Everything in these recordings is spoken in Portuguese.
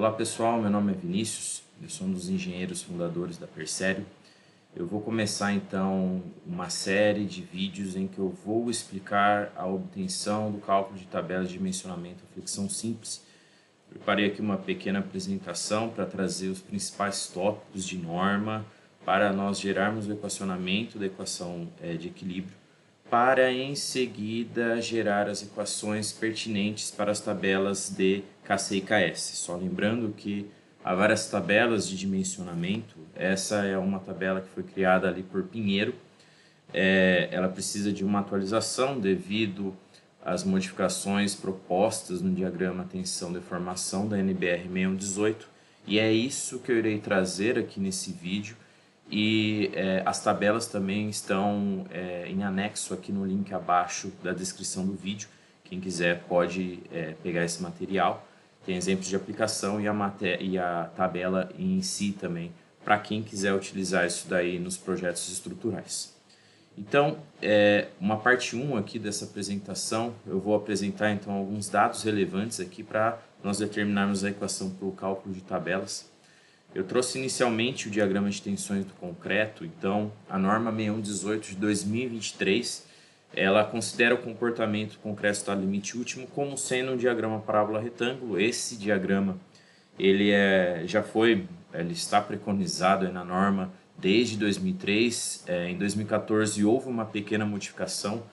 Olá pessoal, meu nome é Vinícius, eu sou um dos engenheiros fundadores da Persério. Eu vou começar então uma série de vídeos em que eu vou explicar a obtenção do cálculo de tabelas de dimensionamento à flexão simples. Preparei aqui uma pequena apresentação para trazer os principais tópicos de norma para nós gerarmos o equacionamento da equação de equilíbrio, para em seguida gerar as equações pertinentes para as tabelas de KC e KS. Só lembrando que há várias tabelas de dimensionamento. Essa é uma tabela que foi criada ali por Pinheiro. Ela precisa de uma atualização devido às modificações propostas no diagrama tensão-deformação da NBR 6118, e é isso que eu irei trazer aqui nesse vídeo. E as tabelas também estão em anexo aqui no link abaixo da descrição do vídeo. Quem quiser pode pegar esse material. Tem exemplos de aplicação e a tabela em si também, para quem quiser utilizar isso daí nos projetos estruturais. Então, uma parte 1 aqui dessa apresentação, eu vou apresentar então alguns dados relevantes aqui para nós determinarmos a equação para o cálculo de tabelas. Eu trouxe inicialmente o diagrama de tensões do concreto. Então a norma 6118 de 2023, ela considera o comportamento do concreto estado limite último como sendo um diagrama parábola retângulo. Esse diagrama ele está preconizado na norma desde 2003. Em 2014 houve uma pequena modificação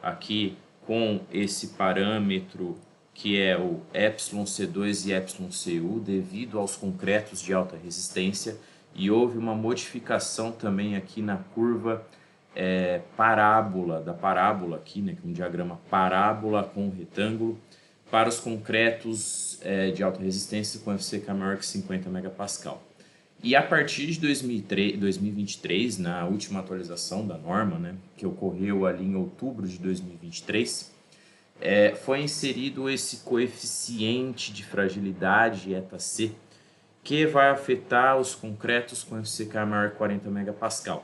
aqui com esse parâmetro que é o εc2 e εcu, devido aos concretos de alta resistência, e houve uma modificação também aqui na curva da parábola aqui, né, que é um diagrama parábola com retângulo, para os concretos de alta resistência com FCK maior que 50 MPa. E a partir de 2023, na última atualização da norma, né, que ocorreu ali em outubro de 2023, foi inserido esse coeficiente de fragilidade ΔC, que vai afetar os concretos com FCK maior que 40 MPa.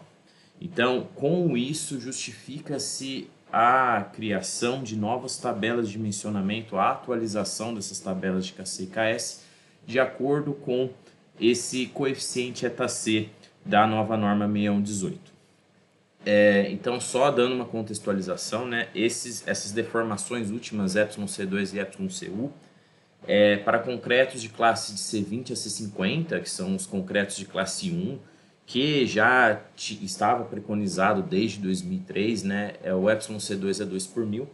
Então, com isso, justifica-se a criação de novas tabelas de dimensionamento, a atualização dessas tabelas de KC e KS, de acordo com esse coeficiente ΔC da nova norma 6118. Então, só dando uma contextualização, né, essas deformações últimas, εc2 e εcu, para concretos de classe de C20 a C50, que são os concretos de classe 1, que já estava preconizado desde 2003, né, o εc2 é 2 por mil,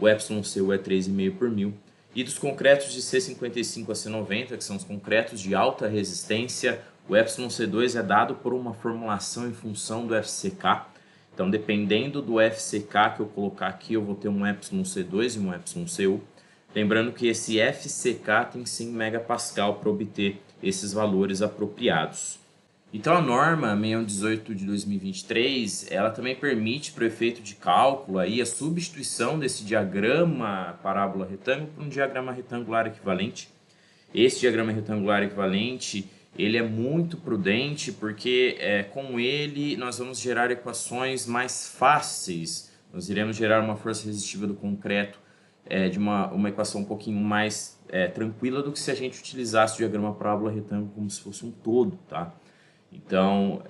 o εcu é 3,5 por mil, e dos concretos de C55 a C90, que são os concretos de alta resistência, o εc2 é dado por uma formulação em função do FCK. Então, dependendo do FCK que eu colocar aqui, eu vou ter um εc2 e um εcu. Lembrando que esse FCK tem 100 MPa para obter esses valores apropriados. Então, a norma 6118 de 2023, ela também permite, para o efeito de cálculo, aí, a substituição desse diagrama parábola retângulo por um diagrama retangular equivalente. Esse diagrama retangular equivalente, ele é muito prudente, porque com ele nós vamos gerar equações mais fáceis. Nós iremos gerar uma força resistiva do concreto de uma equação um pouquinho mais tranquila do que se a gente utilizasse o diagrama parábola retângulo como se fosse um todo, tá? Então,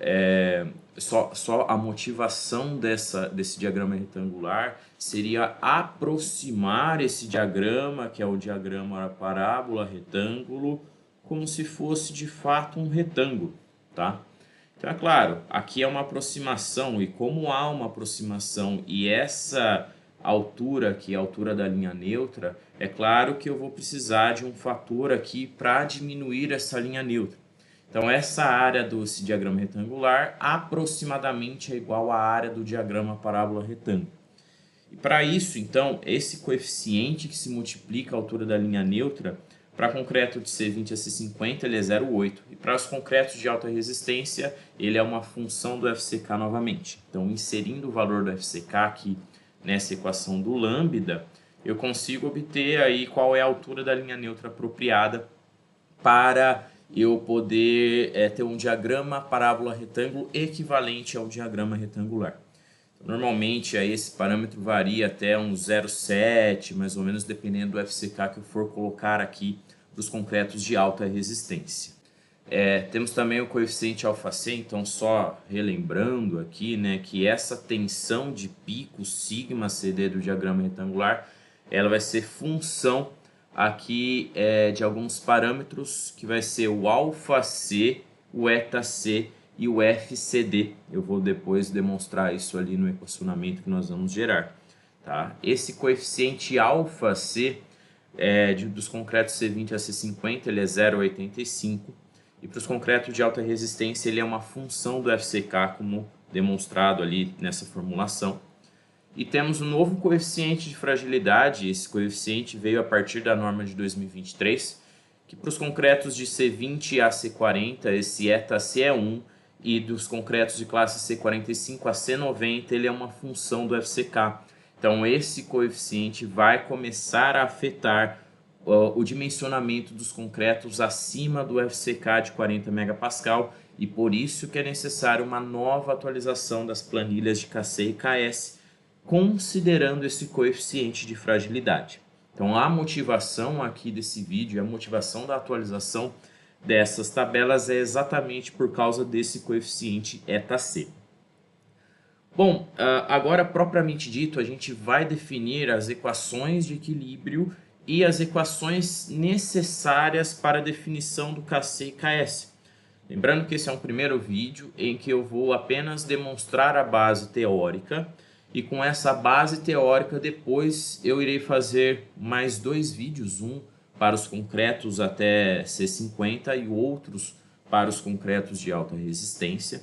só a motivação desse diagrama retangular seria aproximar esse diagrama, que é o diagrama parábola retângulo, como se fosse de fato um retângulo, tá? Então, é claro, aqui é uma aproximação, e como há uma aproximação e essa altura, que é a altura da linha neutra, é claro que eu vou precisar de um fator aqui para diminuir essa linha neutra. Então, essa área desse diagrama retangular aproximadamente é igual à área do diagrama parábola retângulo. E para isso, então, esse coeficiente que se multiplica a altura da linha neutra, para concreto de C20 a C50, ele é 0,8. E para os concretos de alta resistência, ele é uma função do FCK novamente. Então, inserindo o valor do FCK aqui nessa equação do lambda, eu consigo obter aí qual é a altura da linha neutra apropriada para eu poder ter um diagrama parábola retângulo equivalente ao diagrama retangular. Normalmente aí esse parâmetro varia até uns 0,7, mais ou menos, dependendo do FCK que eu for colocar aqui para os concretos de alta resistência. Temos também o coeficiente αc, então só relembrando aqui, né, que essa tensão de pico sigma CD do diagrama retangular, ela vai ser função aqui de alguns parâmetros, que vai ser o αc, o ηc e o FCD. Eu vou depois demonstrar isso ali no equacionamento que nós vamos gerar. Tá? Esse coeficiente αc dos concretos C20 a C50, ele é 0,85. E para os concretos de alta resistência, ele é uma função do FCK, como demonstrado ali nessa formulação. E temos um novo coeficiente de fragilidade. Esse coeficiente veio a partir da norma de 2023, que para os concretos de C20 a C40, esse ηc é 1, e dos concretos de classe C45 a C90, ele é uma função do FCK. Então, esse coeficiente vai começar a afetar o dimensionamento dos concretos acima do FCK de 40 MPa, e por isso que é necessário uma nova atualização das planilhas de KC e KS, considerando esse coeficiente de fragilidade. Então, a motivação aqui desse vídeo, a motivação da atualização dessas tabelas é exatamente por causa desse coeficiente ηc. Bom, agora propriamente dito, a gente vai definir as equações de equilíbrio e as equações necessárias para a definição do KC e KS. Lembrando que esse é um primeiro vídeo em que eu vou apenas demonstrar a base teórica, e com essa base teórica depois eu irei fazer mais 2 vídeos, um para os concretos até C50 e outros para os concretos de alta resistência,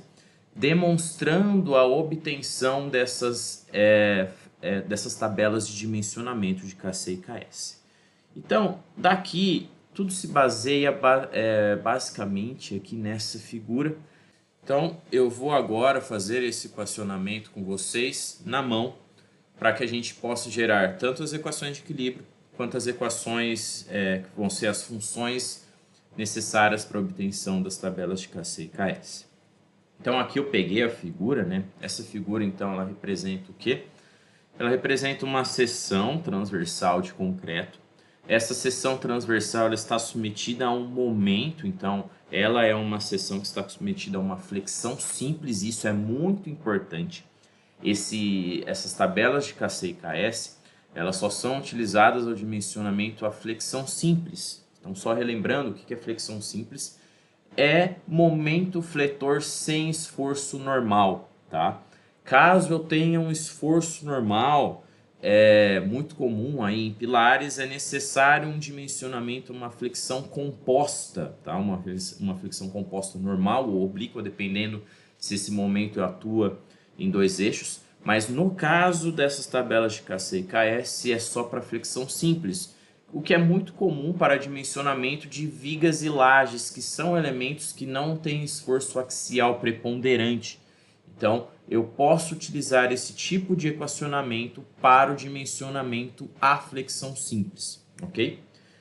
demonstrando a obtenção dessas tabelas de dimensionamento de KC e KS. Então, daqui, tudo se baseia basicamente aqui nessa figura. Então, eu vou agora fazer esse equacionamento com vocês na mão, para que a gente possa gerar tanto as equações de equilíbrio, quanto as equações que vão ser as funções necessárias para a obtenção das tabelas de KC e KS. Então, aqui eu peguei a figura, né? Essa figura, então, ela representa o quê? Ela representa uma seção transversal de concreto. Essa seção transversal ela está submetida a um momento, então ela é uma seção que está submetida a uma flexão simples, isso é muito importante. Essas tabelas de KC e KS, elas só são utilizadas ao dimensionamento a flexão simples. Então, só relembrando o que é flexão simples, é momento fletor sem esforço normal, tá? Caso eu tenha um esforço normal, muito comum aí em pilares, é necessário um dimensionamento, uma flexão composta, tá? Uma flexão composta normal ou oblíqua, dependendo se esse momento atua em 2 eixos. Mas no caso dessas tabelas de KC e KS, é só para flexão simples, o que é muito comum para dimensionamento de vigas e lajes, que são elementos que não têm esforço axial preponderante. Então, eu posso utilizar esse tipo de equacionamento para o dimensionamento à flexão simples, ok?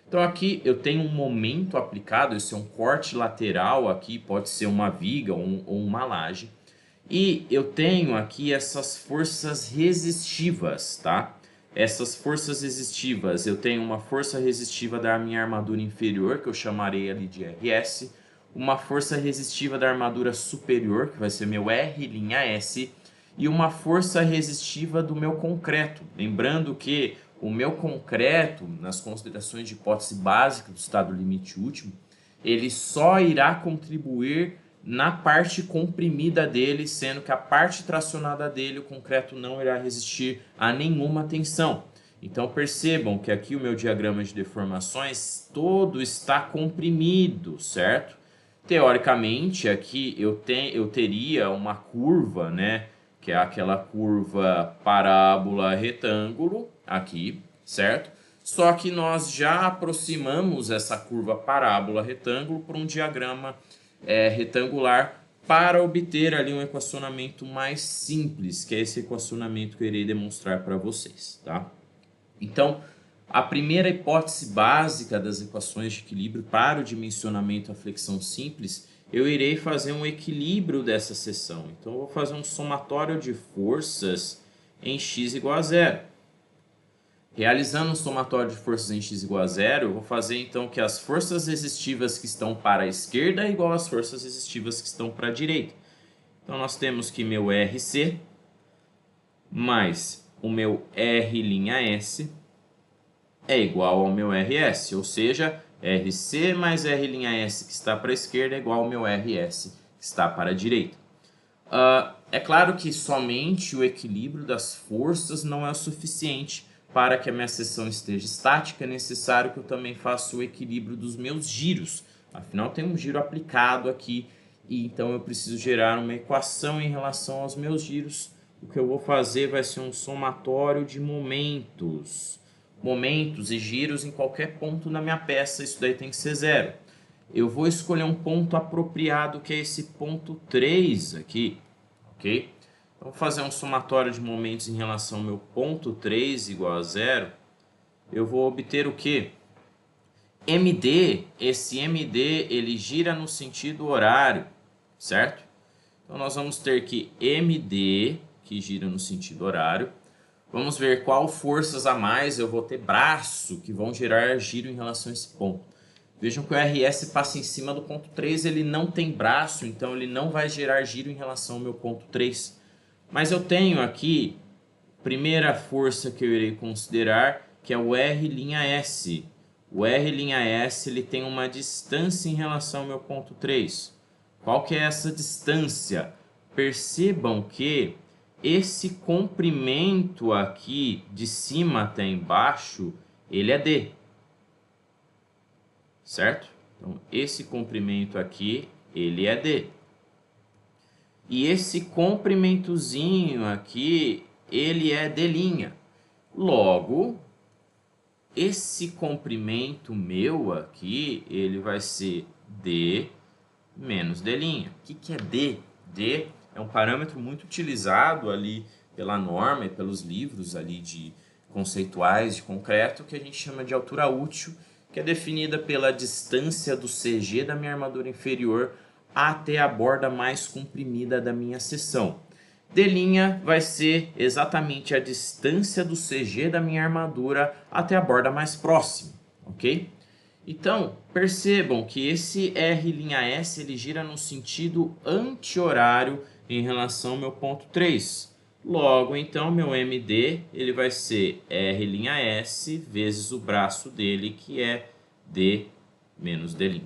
Então, aqui eu tenho um momento aplicado, esse é um corte lateral aqui, pode ser uma viga ou uma laje. E eu tenho aqui essas forças resistivas, tá? Essas forças resistivas, eu tenho uma força resistiva da minha armadura inferior, que eu chamarei ali de RS, uma força resistiva da armadura superior, que vai ser meu R'(S), e uma força resistiva do meu concreto. Lembrando que o meu concreto, nas considerações de hipótese básica do estado limite último, ele só irá contribuir na parte comprimida dele, sendo que a parte tracionada dele, o concreto não irá resistir a nenhuma tensão. Então percebam que aqui o meu diagrama de deformações todo está comprimido, certo? Teoricamente, aqui eu teria uma curva, né, que é aquela curva parábola retângulo, aqui, certo? Só que nós já aproximamos essa curva parábola retângulo para um diagrama retangular para obter ali um equacionamento mais simples, que é esse equacionamento que eu irei demonstrar para vocês, tá? Então, a primeira hipótese básica das equações de equilíbrio para o dimensionamento à flexão simples, eu irei fazer um equilíbrio dessa seção. Então, eu vou fazer um somatório de forças em x igual a 0. Realizando um somatório de forças em x igual a zero, eu vou fazer então que as forças resistivas que estão para a esquerda é igual às forças resistivas que estão para a direita. Então nós temos que meu RC mais o meu R'S é igual ao meu RS, ou seja, RC mais R'S que está para a esquerda é igual ao meu RS que está para a direita. É claro que somente o equilíbrio das forças não é o suficiente para que a minha seção esteja estática, é necessário que eu também faça o equilíbrio dos meus giros. Afinal, tem um giro aplicado aqui, e então eu preciso gerar uma equação em relação aos meus giros. O que eu vou fazer vai ser um somatório de momentos. Momentos e giros em qualquer ponto na minha peça, isso daí tem que ser zero. Eu vou escolher um ponto apropriado, que é esse ponto 3 aqui, ok? Então, vou fazer um somatório de momentos em relação ao meu ponto 3 igual a zero. Eu vou obter o quê? MD, esse MD, ele gira no sentido horário, certo? Então, nós vamos ter que MD, que gira no sentido horário. Vamos ver qual forças a mais eu vou ter braço que vão gerar giro em relação a esse ponto. Vejam que o RS passa em cima do ponto 3, ele não tem braço, então ele não vai gerar giro em relação ao meu ponto 3. Mas eu tenho aqui, primeira força que eu irei considerar, que é o R'S. O R'S ele tem uma distância em relação ao meu ponto 3. Qual que é essa distância? Percebam que esse comprimento aqui, de cima até embaixo, ele é D. Certo? Então, esse comprimento aqui, ele é D. E esse comprimentozinho aqui, ele é D'. Logo, esse comprimento meu aqui, ele vai ser D menos D'. O que é D? D é um parâmetro muito utilizado ali pela norma e pelos livros ali de conceituais de concreto, que a gente chama de altura útil, que é definida pela distância do CG da minha armadura inferior até a borda mais comprimida da minha seção. D' vai ser exatamente a distância do CG da minha armadura até a borda mais próxima, ok? Então, percebam que esse R'S ele gira no sentido anti-horário em relação ao meu ponto 3. Logo, então, meu MD ele vai ser R'S vezes o braço dele, que é D menos D'.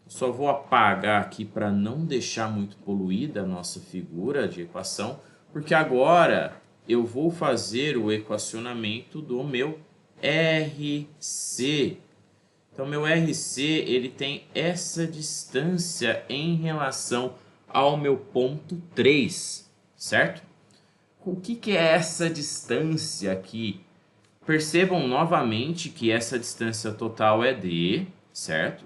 Só vou apagar aqui para não deixar muito poluída a nossa figura de equação, porque agora eu vou fazer o equacionamento do meu RC. Então, meu RC ele tem essa distância em relação ao meu ponto 3, certo? O que é essa distância aqui? Percebam novamente que essa distância total é D, certo?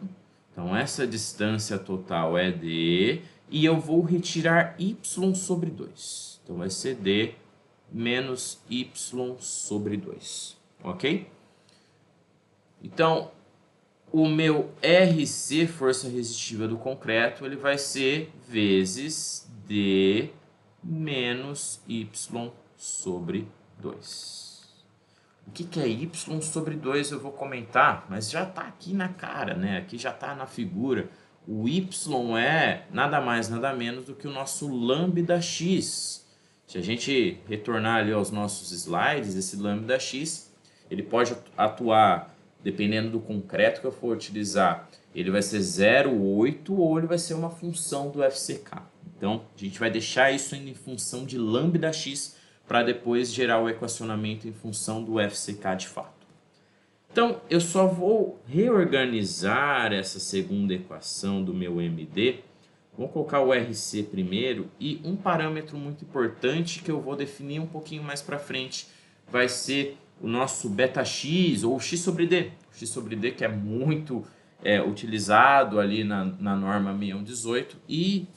Então, essa distância total é D e eu vou retirar y sobre 2. Então, vai ser D menos y sobre 2, ok? Então, o meu RC, força resistiva do concreto, ele vai ser vezes D menos y sobre 2. O que é y sobre 2 eu vou comentar, mas já está aqui na cara, né? Aqui já está na figura. O y é nada mais, nada menos do que o nosso lambda x. Se a gente retornar ali aos nossos slides, esse lambda x, ele pode atuar, dependendo do concreto que eu for utilizar, ele vai ser 0,8 ou ele vai ser uma função do FCK. Então, a gente vai deixar isso em função de lambda x, para depois gerar o equacionamento em função do FCK de fato. Então, eu só vou reorganizar essa segunda equação do meu MD. Vou colocar o RC primeiro e um parâmetro muito importante que eu vou definir um pouquinho mais para frente vai ser o nosso beta-x ou x sobre D. O x sobre D que é muito utilizado ali na norma 6118 e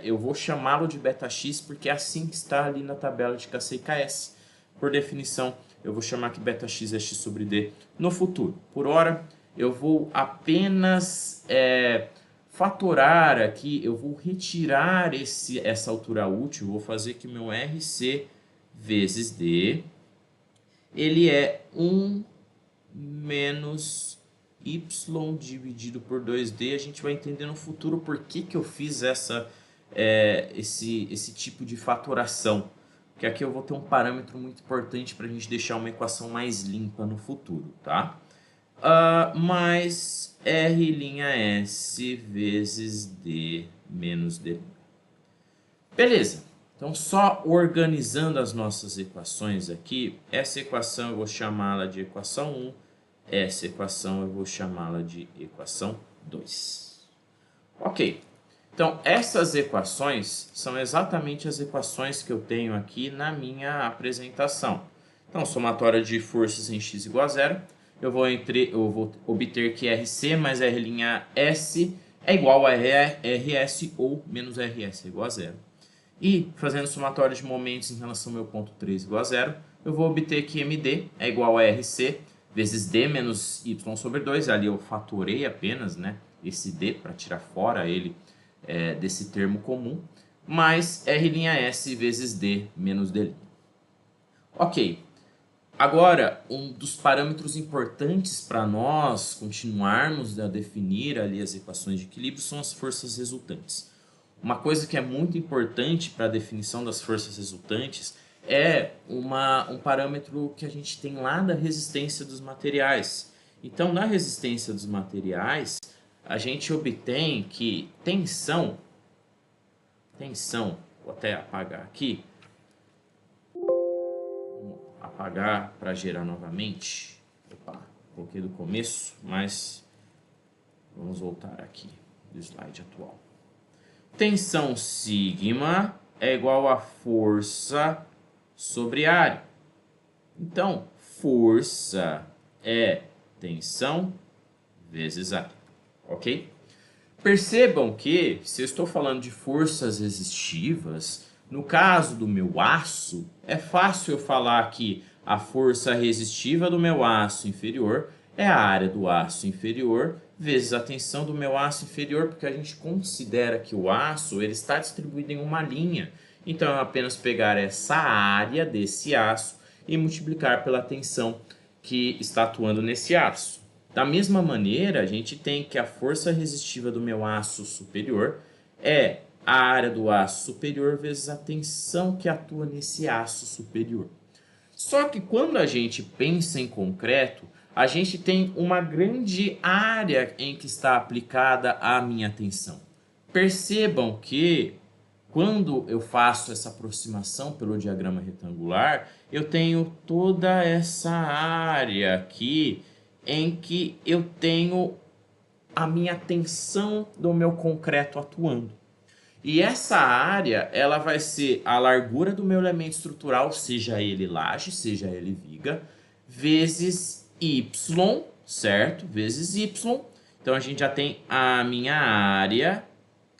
eu vou chamá-lo de beta-x porque é assim que está ali na tabela de KC e KS. Por definição, eu vou chamar que beta-x é x sobre D no futuro. Por hora, eu vou apenas fatorar aqui, eu vou retirar essa altura útil, vou fazer que meu RC vezes D ele é 1 menos y dividido por 2d. A gente vai entender no futuro por que eu fiz esse tipo de fatoração. Porque aqui eu vou ter um parâmetro muito importante para a gente deixar uma equação mais limpa no futuro, tá? Mais R' vezes d menos d. Beleza. Então, só organizando as nossas equações aqui, essa equação eu vou chamá-la de equação 1, essa equação eu vou chamá-la de equação 2. Ok. Então, essas equações são exatamente as equações que eu tenho aqui na minha apresentação. Então, somatória de forças em x igual a zero, eu vou obter que RC mais R'S é igual a RS ou menos RS é igual a zero. E, fazendo somatório de momentos em relação ao meu ponto 3 igual a zero, eu vou obter que MD é igual a RC vezes D menos Y sobre 2. Ali eu fatorei apenas, né, esse D para tirar fora ele desse termo comum, mais R'S vezes D menos D'. Ok. Agora, um dos parâmetros importantes para nós continuarmos a definir ali as equações de equilíbrio são as forças resultantes. Uma coisa que é muito importante para a definição das forças resultantes é um parâmetro que a gente tem lá da resistência dos materiais. Então, na resistência dos materiais, a gente obtém que tensão, vou até apagar aqui, vamos apagar para gerar novamente. Opa, coloquei do começo, mas vamos voltar aqui do slide atual. Tensão sigma é igual a força sobre área. Então, força é tensão vezes área, ok? Percebam que, se eu estou falando de forças resistivas, no caso do meu aço, é fácil eu falar que a força resistiva do meu aço inferior é a área do aço inferior vezes a tensão do meu aço inferior, porque a gente considera que o aço ele está distribuído em uma linha. Então, é apenas pegar essa área desse aço e multiplicar pela tensão que está atuando nesse aço. Da mesma maneira, a gente tem que a força resistiva do meu aço superior é a área do aço superior vezes a tensão que atua nesse aço superior. Só que quando a gente pensa em concreto, a gente tem uma grande área em que está aplicada a minha tensão. Percebam que quando eu faço essa aproximação pelo diagrama retangular, eu tenho toda essa área aqui em que eu tenho a minha tensão do meu concreto atuando. E essa área, ela vai ser a largura do meu elemento estrutural, seja ele laje, seja ele viga, vezes y, certo? Vezes y. Então, a gente já tem a minha área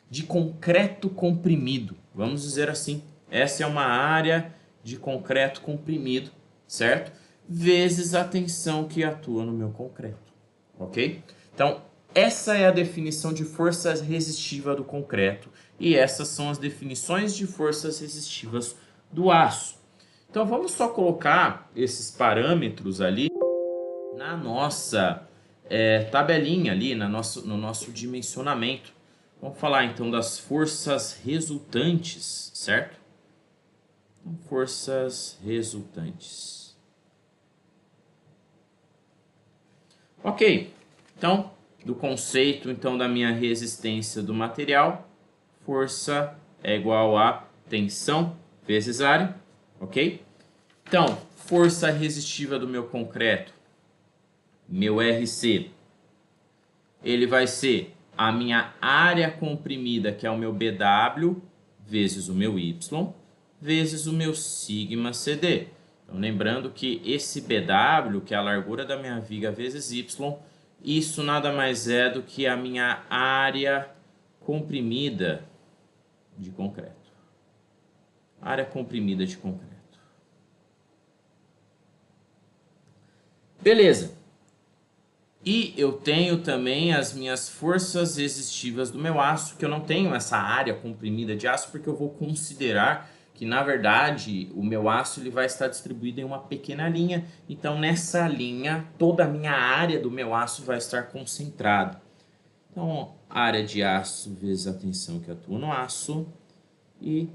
de concreto comprimido. Vamos dizer assim, essa é uma área de concreto comprimido, certo? Vezes a tensão que atua no meu concreto, ok? Então, essa é a definição de força resistiva do concreto e essas são as definições de forças resistivas do aço. Então, vamos só colocar esses parâmetros ali na nossa tabelinha ali, no nosso dimensionamento. Vamos falar então das forças resultantes, certo? Forças resultantes. Ok, então, do conceito então da minha resistência do material, força é igual a tensão vezes área, ok? Então, força resistiva do meu concreto, meu RC, ele vai ser a minha área comprimida, que é o meu BW, vezes o meu Y, vezes o meu sigma CD. Então, lembrando que esse BW, que é a largura da minha viga vezes Y, isso nada mais é do que a minha área comprimida de concreto. Área comprimida de concreto. Beleza. E eu tenho também as minhas forças resistivas do meu aço, que eu não tenho essa área comprimida de aço, porque eu vou considerar que na verdade o meu aço ele vai estar distribuído em uma pequena linha. Então nessa linha toda a minha área do meu aço vai estar concentrada. Então área de aço vezes a tensão que atua no aço, e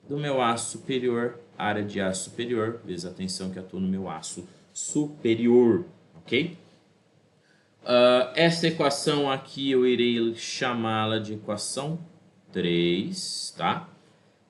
do meu aço superior, área de aço superior vezes a tensão que atua no meu aço superior, ok? Essa equação aqui eu irei chamá-la de equação 3, tá?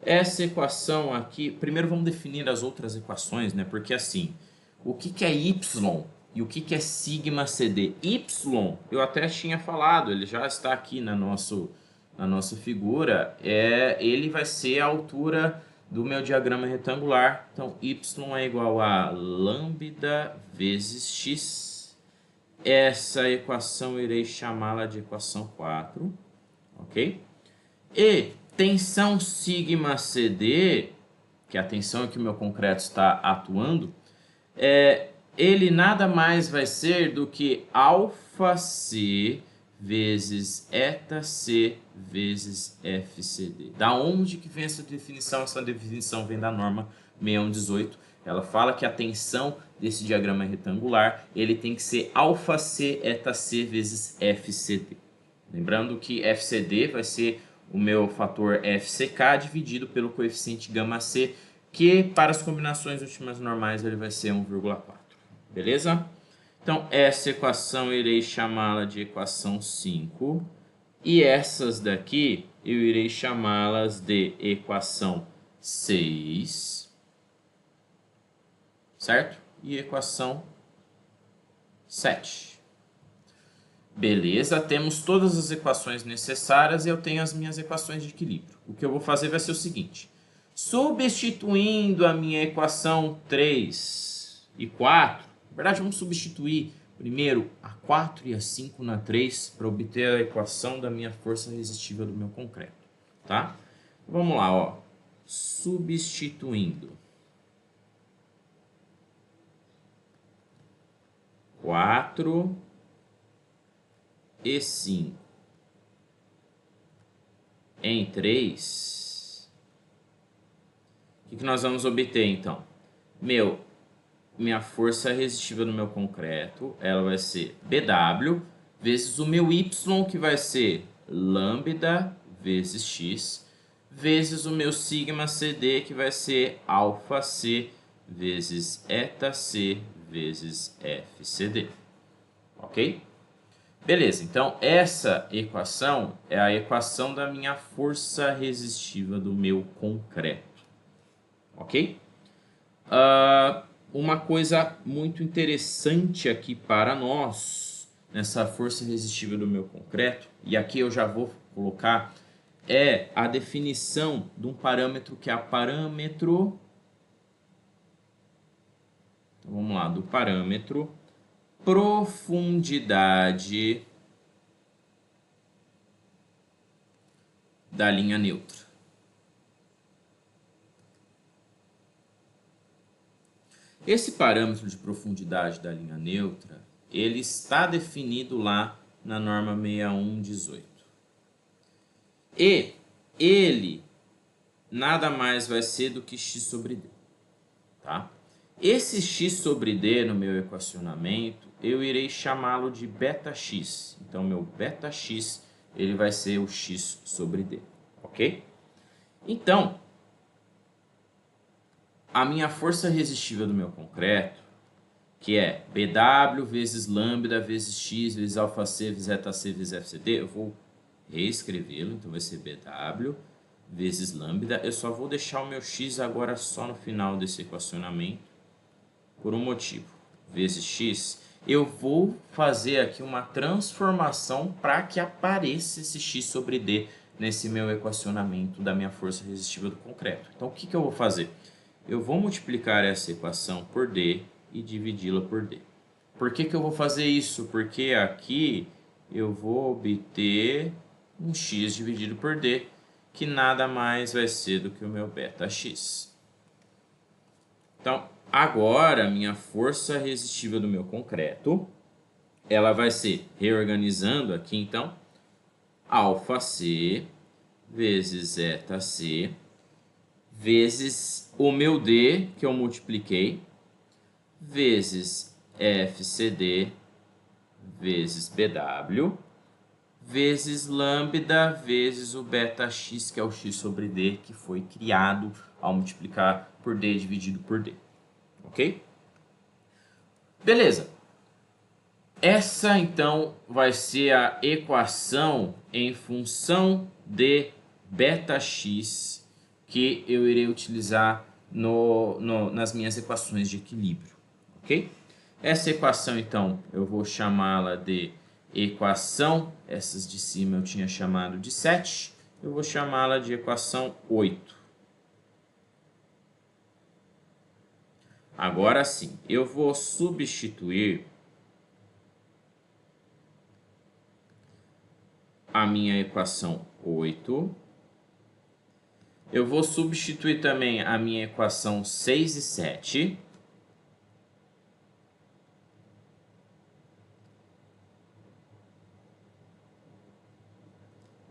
Essa equação aqui, primeiro vamos definir as outras equações, né? Porque assim, o que é Y e o que é sigma CD? Y, eu até tinha falado, ele já está aqui na nossa figura, ele vai ser a altura do meu diagrama retangular. Então, Y é igual a lambda vezes X. Essa equação eu irei chamá-la de equação 4, ok? E tensão sigma CD, que é a tensão em que o meu concreto está atuando, ele nada mais vai ser do que alfa C vezes eta C vezes FCD. Da onde que vem essa definição? Essa definição vem da norma 6118. Ela fala que a tensão desse diagrama retangular ele tem que ser alfa C eta C vezes FCD. Lembrando que FCD vai ser o meu fator FCK dividido pelo coeficiente gama C, que para as combinações últimas normais ele vai ser 1,4. Beleza? Então, essa equação eu irei chamá-la de equação 5. E essas daqui eu irei chamá-las de equação 6. Certo? E equação 7. Beleza, temos todas as equações necessárias e eu tenho as minhas equações de equilíbrio. O que eu vou fazer vai ser o seguinte. Substituindo a minha equação 3 e 4, na verdade vamos substituir primeiro a 4 e a 5 na 3 para obter a equação da minha força resistiva do meu concreto. Tá? Vamos lá, ó. Substituindo 4 e 5 em 3, o que nós vamos obter então? Minha força resistiva do meu concreto, ela vai ser BW vezes o meu Y, que vai ser lambda vezes X, vezes o meu sigma CD, que vai ser alfa C vezes eta C vezes FCD. Ok? Beleza, então essa equação é a equação da minha força resistiva do meu concreto. Ok? Uma coisa muito interessante aqui para nós, nessa força resistiva do meu concreto, e aqui eu já vou colocar, é a definição de um parâmetro que é o parâmetro... Então, vamos lá, do parâmetro profundidade da linha neutra. Esse parâmetro de profundidade da linha neutra, ele está definido lá na norma 6118. E ele nada mais vai ser do que x sobre d, tá? Esse x sobre d no meu equacionamento, eu irei chamá-lo de beta-x. Então, meu beta-x, ele vai ser o x sobre d, ok? Então, a minha força resistiva do meu concreto, que é BW vezes lambda vezes x vezes alfa C vezes eta C vezes FCD, eu vou reescrevê-lo, então vai ser BW vezes lambda. Eu só vou deixar o meu x agora só no final desse equacionamento, por um motivo. Vezes x, eu vou fazer aqui uma transformação para que apareça esse x sobre d nesse meu equacionamento da minha força resistiva do concreto. Então, o que eu vou fazer? Eu vou multiplicar essa equação por d e dividi-la por d. Por que eu vou fazer isso? Porque aqui eu vou obter um x dividido por d, que nada mais vai ser do que o meu beta-x. Então, agora, minha força resistiva do meu concreto, ela vai ser, reorganizando aqui, então, alfa C vezes eta C vezes o meu D, que eu multipliquei, vezes FCD, vezes BW, vezes lambda, vezes o beta-x, que é o x sobre D, que foi criado ao multiplicar por D dividido por D. Ok? Beleza. Essa, então, vai ser a equação em função de beta-x que eu irei utilizar nas minhas equações de equilíbrio. Ok? Essa equação, então, eu vou chamá-la de equação, essas de cima eu tinha chamado de 7, eu vou chamá-la de equação 8. Agora sim, eu vou substituir a minha equação 8. Eu vou substituir também a minha equação 6 e 7.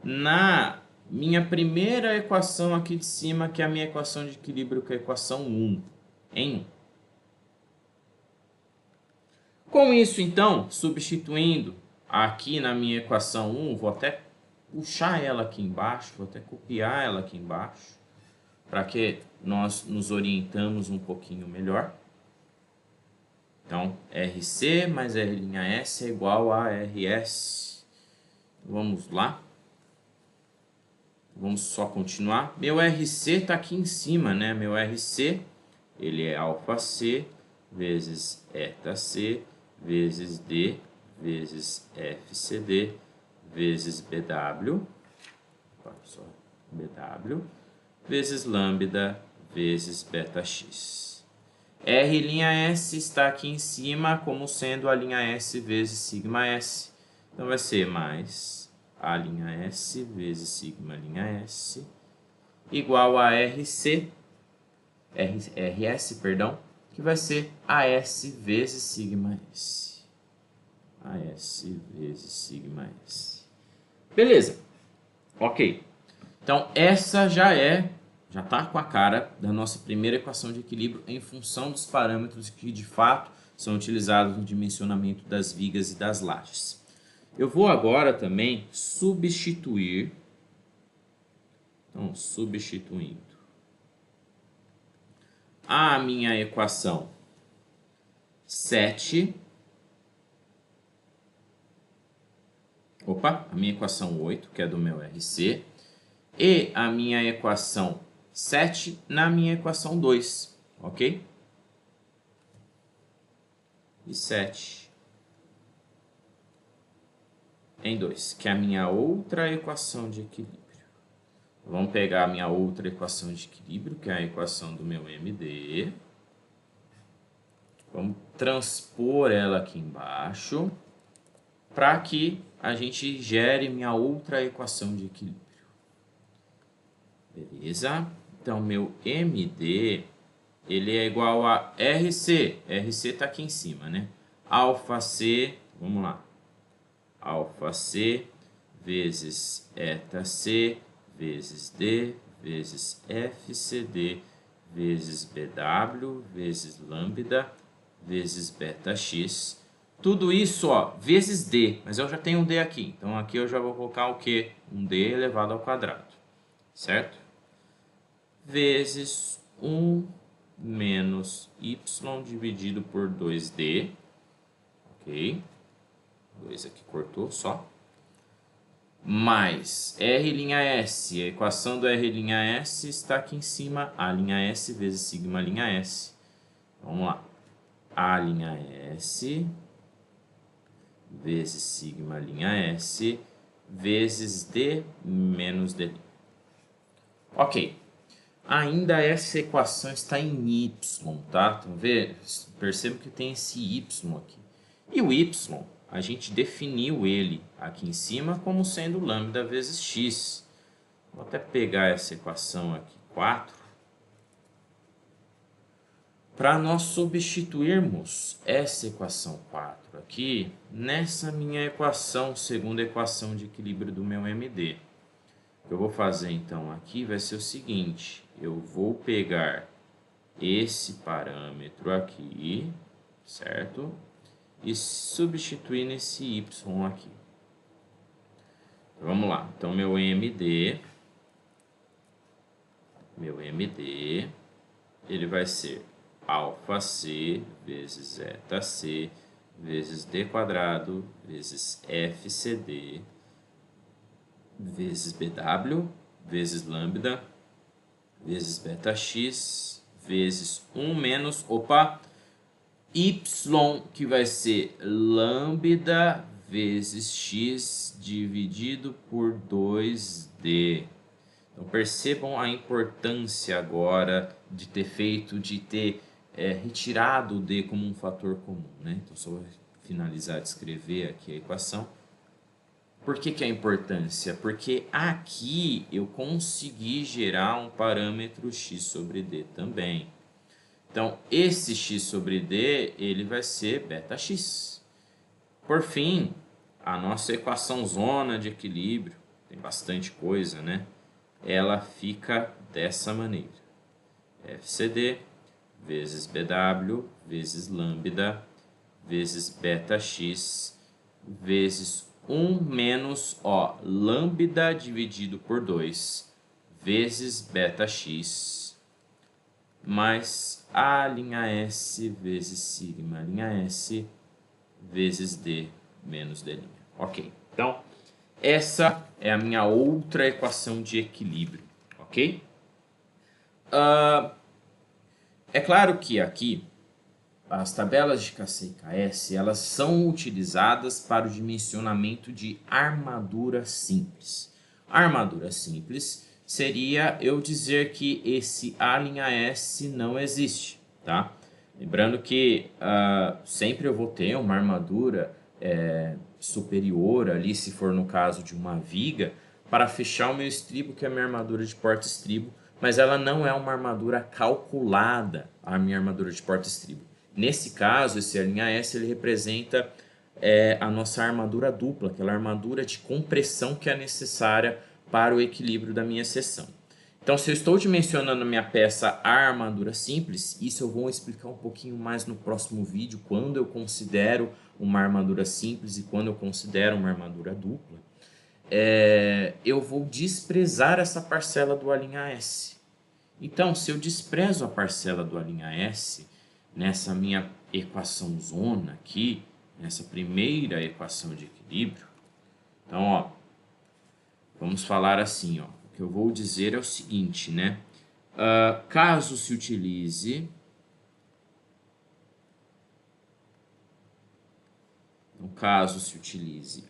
Na minha primeira equação aqui de cima, que é a minha equação de equilíbrio, que é a equação 1, em 1. Com isso, então, substituindo aqui na minha equação 1, vou até puxar ela aqui embaixo, vou até copiar ela aqui embaixo, para que nós nos orientamos um pouquinho melhor. Então, RC mais R'S é igual a RS. Vamos lá. Vamos só continuar. Meu RC está aqui em cima, né? Meu RC, ele é alfa C vezes eta C vezes D vezes FCD vezes BW, vezes lambda vezes beta-x. R'(S) está aqui em cima como sendo a linha S vezes sigma S. Então, vai ser mais A'(S) vezes sigma S igual a RS, perdão, que vai ser AS vezes sigma S. AS vezes sigma S. Beleza. Ok. Então, essa já está com a cara da nossa primeira equação de equilíbrio em função dos parâmetros que, de fato, são utilizados no dimensionamento das vigas e das lajes. Eu vou agora também substituir, então, substituindo a minha equação 7, a minha equação 8, que é do meu RC, e a minha equação 7 na minha equação 2, ok? E 7 em 2, que é a minha outra equação de equilíbrio. Vamos pegar a minha outra equação de equilíbrio, que é a equação do meu MD. Vamos transpor ela aqui embaixo, para que a gente gere minha outra equação de equilíbrio. Beleza? Então, meu MD, ele é igual a RC. RC está aqui em cima, né? Alfa C, vamos lá. Alfa C vezes eta C vezes D vezes FCD vezes BW vezes lambda vezes beta-x. Tudo isso, ó, vezes D, mas eu já tenho um D aqui. Então, aqui eu já vou colocar o quê? Um D elevado ao quadrado, certo? Vezes 1 menos y dividido por 2D, ok? 2 aqui cortou só. Mais R'S, a equação do R'S está aqui em cima, A'S vezes sigma S. Vamos lá. A'S vezes sigma S vezes D menos D'. Ok. Ainda essa equação está em y, tá? Então, perceba que tem esse y aqui. E o y, a gente definiu ele aqui em cima como sendo lambda vezes x. Vou até pegar essa equação aqui, 4, para nós substituirmos essa equação 4 aqui nessa minha equação, segunda equação de equilíbrio do meu MD. O que eu vou fazer então aqui vai ser o seguinte, eu vou pegar esse parâmetro aqui, certo? E substituir nesse y aqui. Então, vamos lá, então meu MD, ele vai ser alfa C vezes zeta C vezes D quadrado vezes FCD vezes BW vezes lambda vezes beta x vezes 1 menos, y, que vai ser lambda vezes x dividido por 2D. Então percebam a importância agora de ter retirado o D como um fator comum, né? Então só vou finalizar de escrever aqui a equação. Por que a importância? Porque aqui eu consegui gerar um parâmetro x sobre D também. Então, esse x sobre D, ele vai ser beta-x. Por fim, a nossa equação zona de equilíbrio, tem bastante coisa, né? Ela fica dessa maneira. FCD vezes BW vezes lambda vezes beta-x vezes 1 menos, lambda dividido por 2 vezes beta-x mais A'S vezes sigma S vezes D menos D'. Ok, então essa é a minha outra equação de equilíbrio, ok? É claro que aqui as tabelas de KC e KS elas são utilizadas para o dimensionamento de armadura simples. A armadura simples seria eu dizer que esse A'S não existe, tá? Lembrando que sempre eu vou ter uma armadura superior ali, se for no caso de uma viga, para fechar o meu estribo, que é a minha armadura de porta-estribo, mas ela não é uma armadura calculada, a minha armadura de porta-estribo. Nesse caso, esse A'S ele representa a nossa armadura dupla, aquela armadura de compressão que é necessária para o equilíbrio da minha seção. Então, se eu estou dimensionando a minha peça a armadura simples, isso eu vou explicar um pouquinho mais no próximo vídeo, quando eu considero uma armadura simples e quando eu considero uma armadura dupla. Eu vou desprezar essa parcela do A'S. Então, se eu desprezo a parcela do A'S, nessa minha equação zona aqui, nessa primeira equação de equilíbrio, então, vamos falar assim, o que eu vou dizer é o seguinte, né? Caso se utilize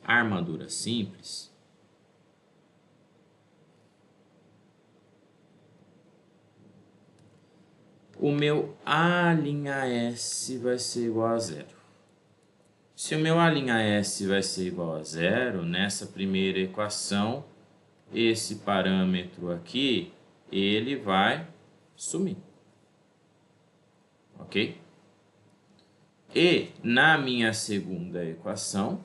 armadura simples, o meu A'S vai ser igual a zero. Se o meu A'S vai ser igual a zero, nessa primeira equação, esse parâmetro aqui, ele vai sumir. Ok? E na minha segunda equação,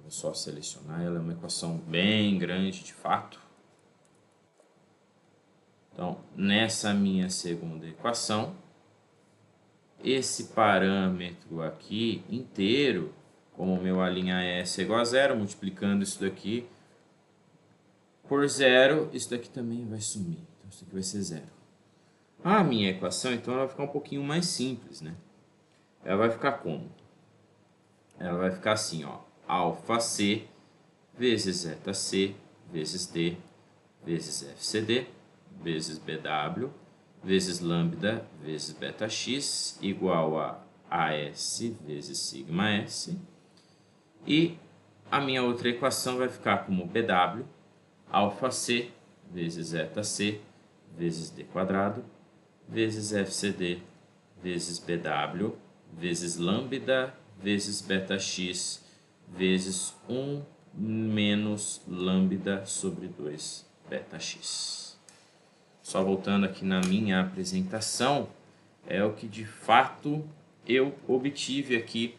vou só selecionar, ela é uma equação bem grande de fato. Então, nessa minha segunda equação, esse parâmetro aqui inteiro, como o meu A'S é igual a zero, multiplicando isso daqui por zero, isso daqui também vai sumir. Então, isso aqui vai ser zero. A minha equação, então, ela vai ficar um pouquinho mais simples, né? Ela vai ficar como? Ela vai ficar assim, alfa C vezes zeta C vezes D vezes FCD vezes BW vezes lambda vezes beta x igual a AS vezes sigma S. E a minha outra equação vai ficar como BW alfa C vezes zeta C vezes D quadrado vezes FCD vezes BW vezes lambda vezes beta x vezes 1 menos lambda sobre 2 beta x. Só voltando aqui na minha apresentação, é o que de fato eu obtive aqui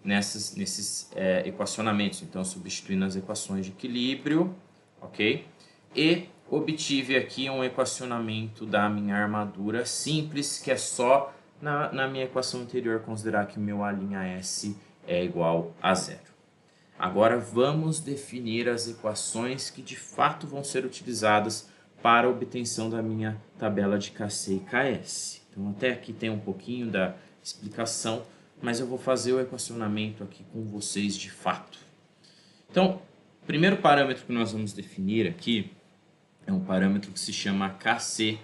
nesses equacionamentos. Então, substituindo as equações de equilíbrio, ok? E obtive aqui um equacionamento da minha armadura simples, que é só na minha equação anterior considerar que o meu A'S é igual a zero. Agora vamos definir as equações que de fato vão ser utilizadas para a obtenção da minha tabela de Kc e Ks. Então até aqui tem um pouquinho da explicação, mas eu vou fazer o equacionamento aqui com vocês de fato. Então, o primeiro parâmetro que nós vamos definir aqui é um parâmetro que se chama Kc,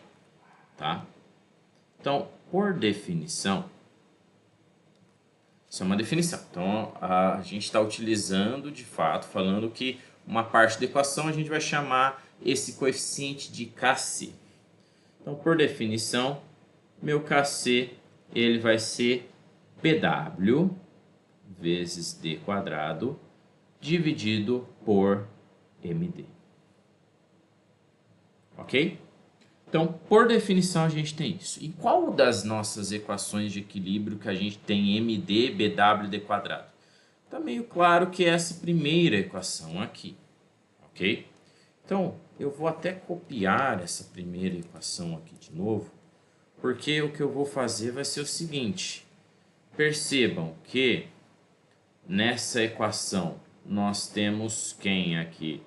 tá? Então, por definição, isso é uma definição. Então, a gente está utilizando, de fato, falando que uma parte da equação a gente vai chamar esse coeficiente de Kc. Então, por definição, meu Kc ele vai ser Pw vezes d quadrado dividido por Md. Ok? Então, por definição, a gente tem isso. E qual das nossas equações de equilíbrio que a gente tem Md, Bw, d quadrado? Está meio claro que é essa primeira equação aqui. Ok? Então, eu vou até copiar essa primeira equação aqui de novo, porque o que eu vou fazer vai ser o seguinte. Percebam que nessa equação nós temos quem aqui?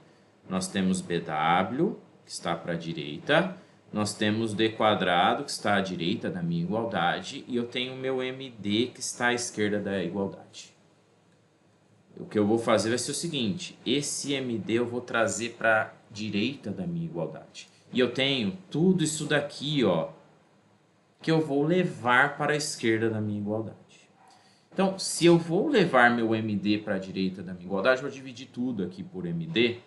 Nós temos Bw, que está para a direita, nós temos d quadrado, que está à direita da minha igualdade, e eu tenho o meu Md, que está à esquerda da igualdade. O que eu vou fazer vai ser o seguinte, esse Md eu vou trazer para a direita da minha igualdade. E eu tenho tudo isso daqui, ó, que eu vou levar para a esquerda da minha igualdade. Então, se eu vou levar meu Md para a direita da minha igualdade, eu vou dividir tudo aqui por Md,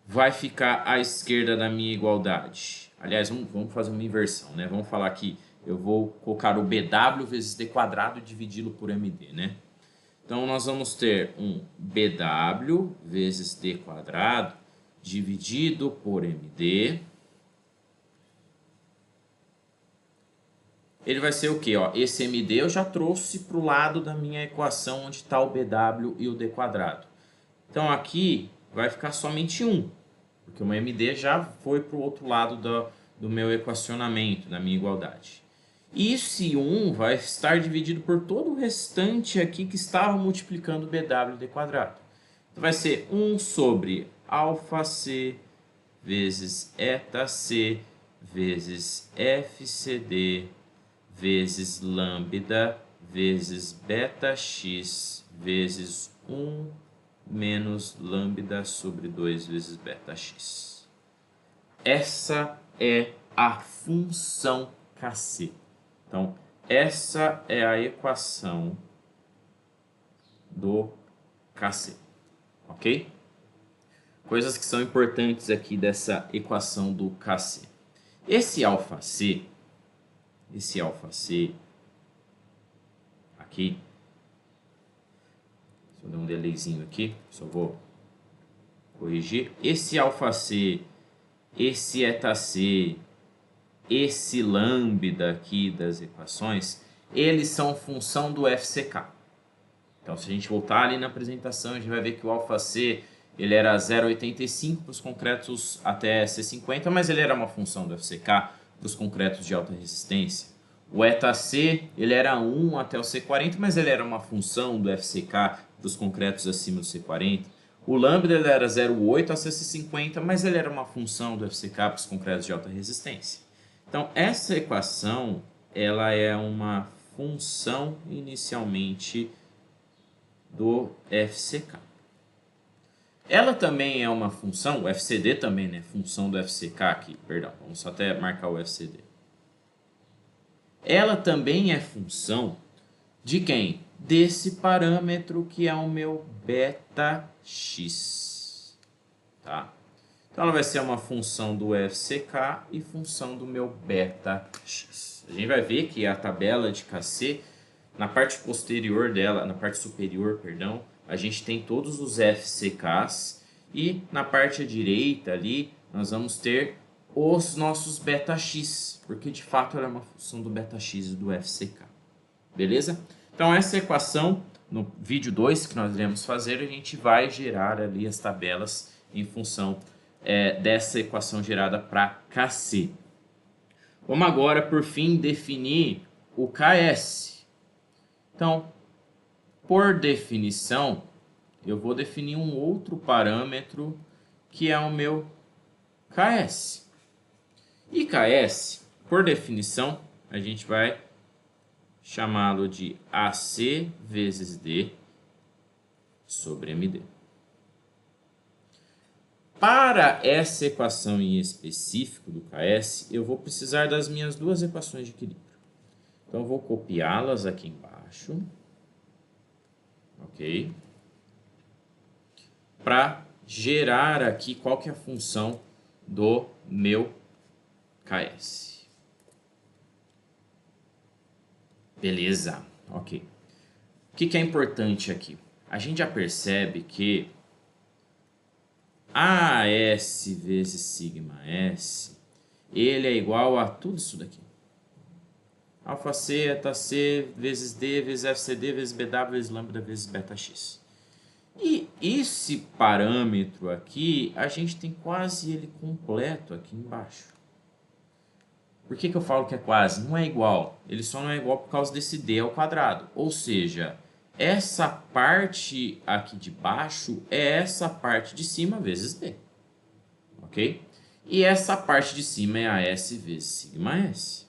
vai ficar à esquerda da minha igualdade. Aliás, vamos fazer uma inversão, né? Vamos falar que eu vou colocar o Bw vezes d quadrado e dividi-lo por Md, né? Então, nós vamos ter um Bw vezes d quadrado dividido por Md. Ele vai ser o quê? Ó, esse Md eu já trouxe para o lado da minha equação onde está o Bw e o d quadrado. Então, aqui vai ficar somente 1, porque o meu Md já foi para o outro lado do meu equacionamento, da minha igualdade. E esse 1 vai estar dividido por todo o restante aqui que estava multiplicando Bw e d quadrado. Então, vai ser 1 sobre αc vezes etac vezes fcd vezes lambda vezes beta-x vezes 1 menos lambda sobre 2 vezes beta-x. Essa é a função Kc. Então, essa é a equação do Kc. Ok? Coisas que são importantes aqui dessa equação do Kc. Esse αc aqui, deixa eu dar um delayzinho aqui, só vou corrigir. Esse αc, esse etac, esse lambda aqui das equações, eles são função do FCK. Então, se a gente voltar ali na apresentação, a gente vai ver que o αc ele era 0,85 para os concretos até C50, mas ele era uma função do FCK para os concretos de alta resistência. O etac ele era 1 até o C40, mas ele era uma função do FCK para os concretos acima do C40. O lambda ele era 0,8 a C50, mas ele era uma função do FCK para os concretos de alta resistência. Então, essa equação ela é uma função inicialmente do FCK. Ela também é uma função, o FCD também, né? Função do FCK aqui, perdão, vamos só até marcar o FCD. Ela também é função de quem? Desse parâmetro que é o meu beta-x. Tá? Então, ela vai ser uma função do FCK e função do meu beta-x. A gente vai ver que a tabela de Kc, na parte posterior dela, na parte superior, perdão, a gente tem todos os FCKs e na parte direita ali nós vamos ter os nossos beta-x, porque de fato ela é uma função do beta-x e do FCK. Beleza? Então essa equação no vídeo 2 que nós iremos fazer, a gente vai gerar ali as tabelas em função dessa equação gerada para Kc. Vamos agora, por fim, definir o Ks. Então, por definição, eu vou definir um outro parâmetro que é o meu Ks. E Ks, por definição, a gente vai chamá-lo de AC vezes D sobre MD. Para essa equação em específico do Ks, eu vou precisar das minhas duas equações de equilíbrio. Então, eu vou copiá-las aqui embaixo. Ok? Para gerar aqui qual que é a função do meu Ks. Beleza, ok. O que é importante aqui? A gente já percebe que AS vezes sigma S, ele é igual a tudo isso daqui. Alfa C, eta C, vezes D, vezes FCD, vezes BW, vezes lambda, vezes beta X. E esse parâmetro aqui, a gente tem quase ele completo aqui embaixo. Por que eu falo que é quase? Não é igual. Ele só não é igual por causa desse D ao quadrado. Ou seja, essa parte aqui de baixo é essa parte de cima vezes D. Ok? E essa parte de cima é a S vezes sigma S.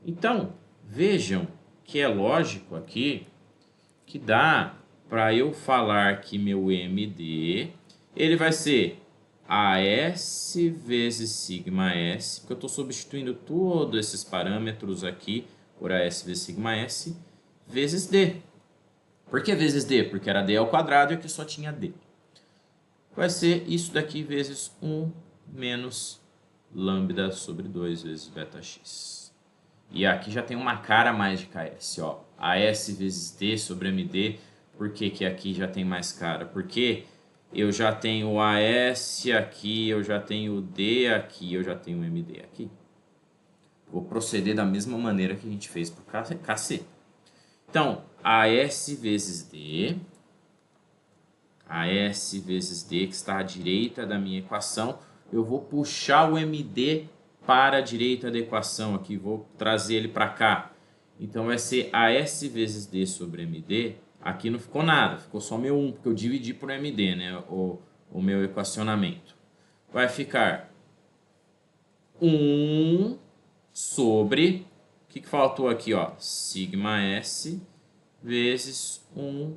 Então, vejam que é lógico aqui que dá para eu falar que meu MD ele vai ser AS vezes sigma S, porque eu estou substituindo todos esses parâmetros aqui por AS vezes sigma S, vezes D. Por que vezes D? Porque era D ao quadrado e aqui só tinha D. Vai ser isso daqui vezes 1 menos lambda sobre 2 vezes beta x. E aqui já tem uma cara a mais de KS, ó. AS vezes D sobre MD. Por que que aqui já tem mais cara? Porque eu já tenho o AS aqui, eu já tenho o D aqui, eu já tenho o MD aqui. Vou proceder da mesma maneira que a gente fez para o KC. Então, AS vezes D, AS vezes D, que está à direita da minha equação, eu vou puxar o MD para a direita da equação aqui, vou trazer ele para cá. Então, vai ser AS vezes D sobre MD. Aqui não ficou nada, ficou só meu 1, porque eu dividi por MD, né, o meu equacionamento. Vai ficar 1 sobre, o que faltou aqui, ó? Sigma S vezes 1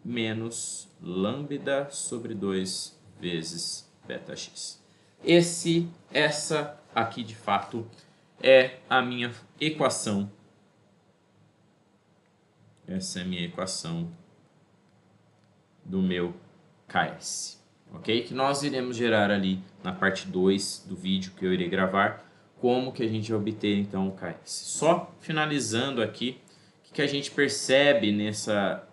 menos lambda sobre 2 vezes beta x. Essa aqui, de fato, é a minha equação. Essa é a minha equação do meu Ks, ok? Que nós iremos gerar ali na parte 2 do vídeo que eu irei gravar, como que a gente vai obter então o Ks. Só finalizando aqui, o que a gente percebe nessa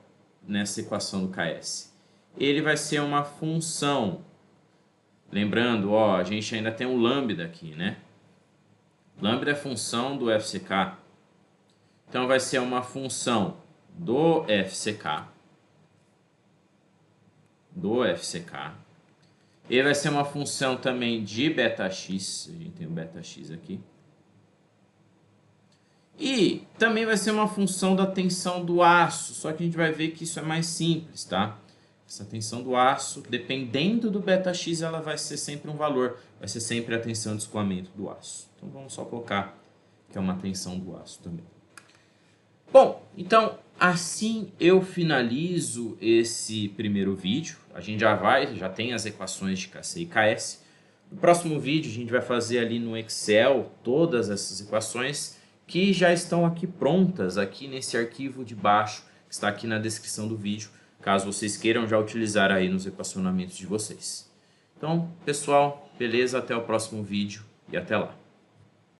equação do Ks? Ele vai ser uma função, lembrando, ó, a gente ainda tem um lambda aqui, né? Lambda é função do FCK, então vai ser uma função do FCK, ele vai ser uma função também de beta x, a gente tem o beta x aqui, e também vai ser uma função da tensão do aço, só que a gente vai ver que isso é mais simples, tá? Essa tensão do aço, dependendo do beta x, ela vai ser sempre um valor, vai ser sempre a tensão de escoamento do aço. Então vamos só colocar que é uma tensão do aço também. Bom, então assim eu finalizo esse primeiro vídeo. A gente já tem as equações de Kc e Ks. No próximo vídeo a gente vai fazer ali no Excel todas essas equações que já estão aqui prontas, aqui nesse arquivo de baixo, que está aqui na descrição do vídeo, caso vocês queiram já utilizar aí nos equacionamentos de vocês. Então, pessoal, beleza? Até o próximo vídeo e até lá.